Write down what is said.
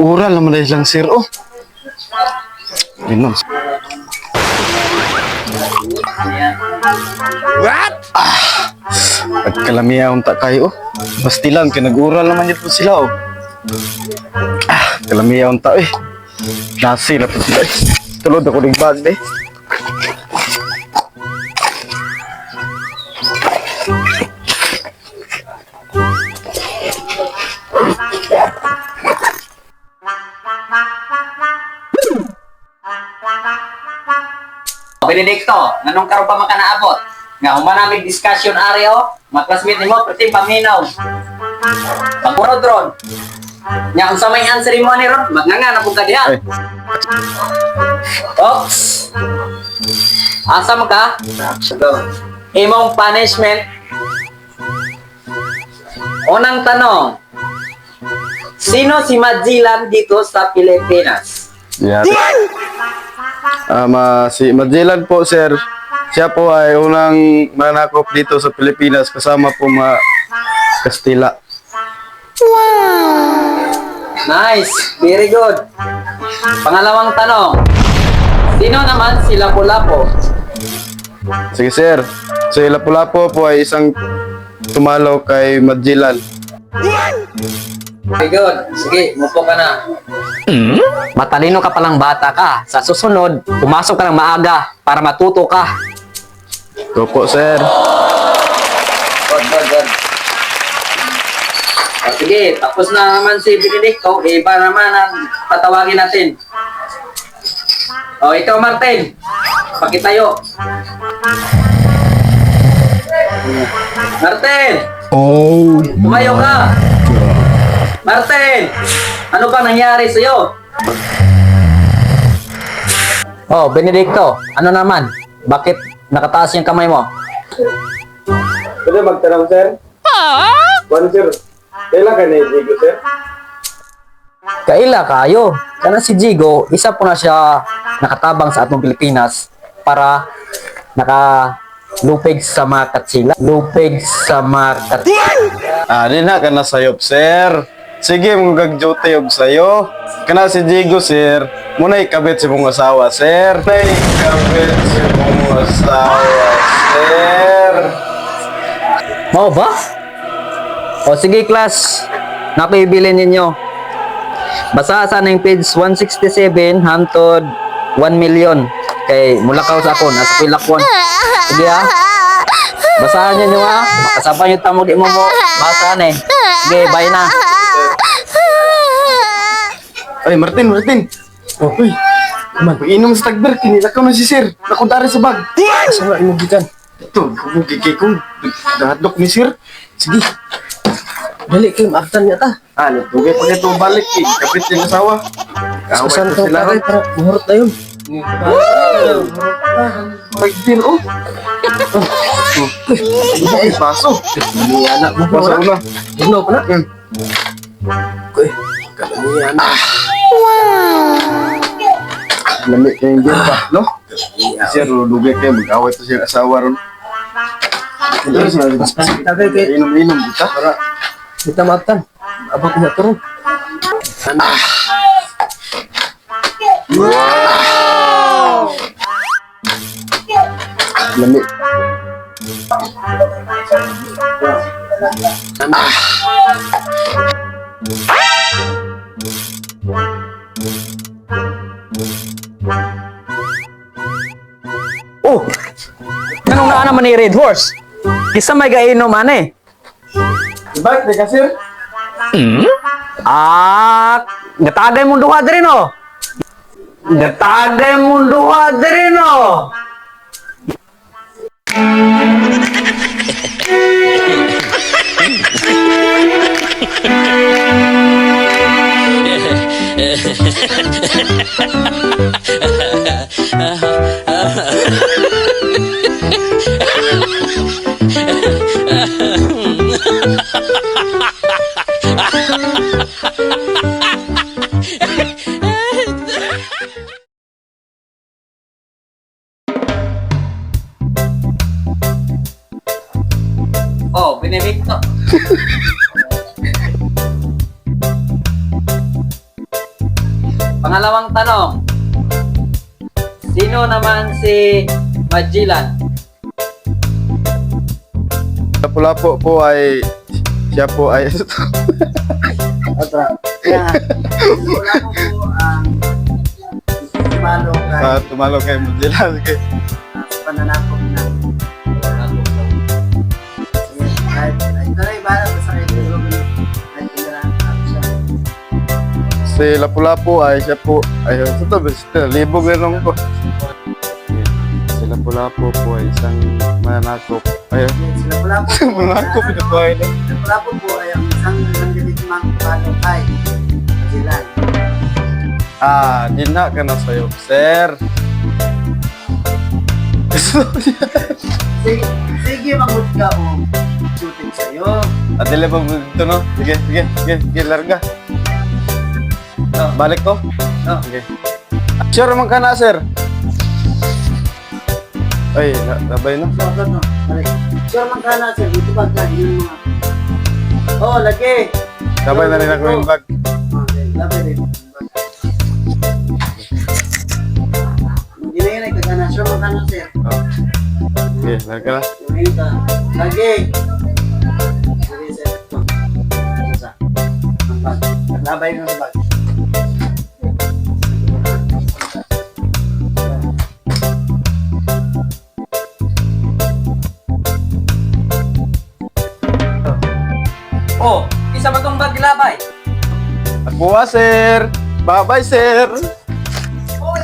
Nag-ural naman dahil lang sir, oh. Inom. What? Nagkalamiya unta kayo, oh. Bastilan, kaya nag-ural naman yun po sila, oh. Kalamiya unta, eh. Nasi na po sila, eh. Tulod ako ng bag, eh. Benedicto, nanong karon pa makanaabot? Nga humanamig discussion areo, mga classmate nimo perti paminaw. Pagurod ron. Nya unsa may answer mo ni ron? Magnganga na pud ka diha. Ay. Oops. Asa mo ka? Imong punishment. Unang tanong. Sino si Magellan dito sa Pilipinas? Yeah. Si Magellan po, sir. Siya po ay unang manakop dito sa Pilipinas kasama po mga Kastila. Nice. Very good. Pangalawang tanong. Sino naman si Lapu-Lapu? Sige, sir. Si Lapu-Lapu po ay isang tumalo kay Magellan. Very good. Sige, mupo ka na. Matalino ka palang bata ka. Sa susunod, pumasok ka ng maaga para matuto ka. Opo, sir. Good. Sige, tapos na naman si Benedicto. Iba naman ang patawagin natin. Ikaw Martin. Pakitayo. Martin! Tumayo ka! Martin! Ano ba nangyari sa'yo? Benedicto, ano naman? Bakit nakataas yung kamay mo? Pwede magtanong, sir? Juan, sir. Kailan ka na Jigo, sir? Kaila kayo. Kana si Jigo, isa po na siya nakatabang sa atong Pilipinas para nakalupig sa mga katsila. Lupig sa mga katsila. Di na ka na sayop, sir. Sige, mga gag-duty og sayo. Kana si Jigo, sir. Muna ikabit si mong asawa, sir. Muna ikabit si mong asawa, sir. Mau ba? Sige class. Nakibili ninyo. Basa sa ng page 167 hangtod 1 million. Kay mulakaw sa ako, nasa pilakwan. Sige ha. Basahan niyo ha. Makasapa niyo tamo di mo mo. Basahan eh. Sige, bye na. Ay, Martin. Uy. Inom sa tagber, kinilakaw na si sir. Nakundari sa bag. Asa nga imugikan? Ito, kukikik ko. Nahadlok ni sir. Sige. Dali kayo, maaftan niya ta. Tugay pa ito balik eh. Kapit yung asawa. Saan Kaaway ka ko sila. tayo para muhurot na yun. Pagdin, oh. Ay, baso. Anak mo Baso pa na. Gino pa na. Uy, kalamihan na. Lamig kayong din pa, no? Sir, lugay kayo. Mag-away to siyang asawa ron. Tagay kayo. Inom-inom kita para Kita maaftan. Abang ko na turun. lamig. Anong naa naman ni Red Horse? Kisa may gainom man eh. Bakit di ka, sir? Gatagay mong duha diri no. Gatagay mong duha diri no. Benedicto. Pangalawang tanong. Sino naman si Magellan? Lapu-lapu po ay siya po ay Otra. Kaya, wala ko po ang tumalo kay tumalo kay Magellan. Sige. pananakop na. Kahit ito na iba sa ito. Kahit pinaraan siya. Si Lapu-lapu ay siya po ay sa to basta libog lang ko. Si Lapu-lapu po ay isang manakop. Ay, Sila pala po. manakop ito po ay. Sila pala po ay ang isang nandilitimang palo kay Magellan. Ah, di na ka na sayo, sir. Sige, mangod ka o shooting sa'yo. At dili ba ito no? Sige, larga. Balik ko? No. Sige. Sure man ka na, sir. Ay, labay na. No. Balik. Sure man ka na, sir. Dito ba ka? Yung mga... Oh, lagi. Labay na rin ako yung bag. Labay rin. Hindi na yun ay kagana. Sure man ka na, sir. Oh. Sige, larga na. Yung ayun ka. Lagi. Sige, sir. Isa. Ang bag. Labay mo sa bag. Oh, isa ba tong bag labay? At buwa, sir. Bye-bye, sir. Oh,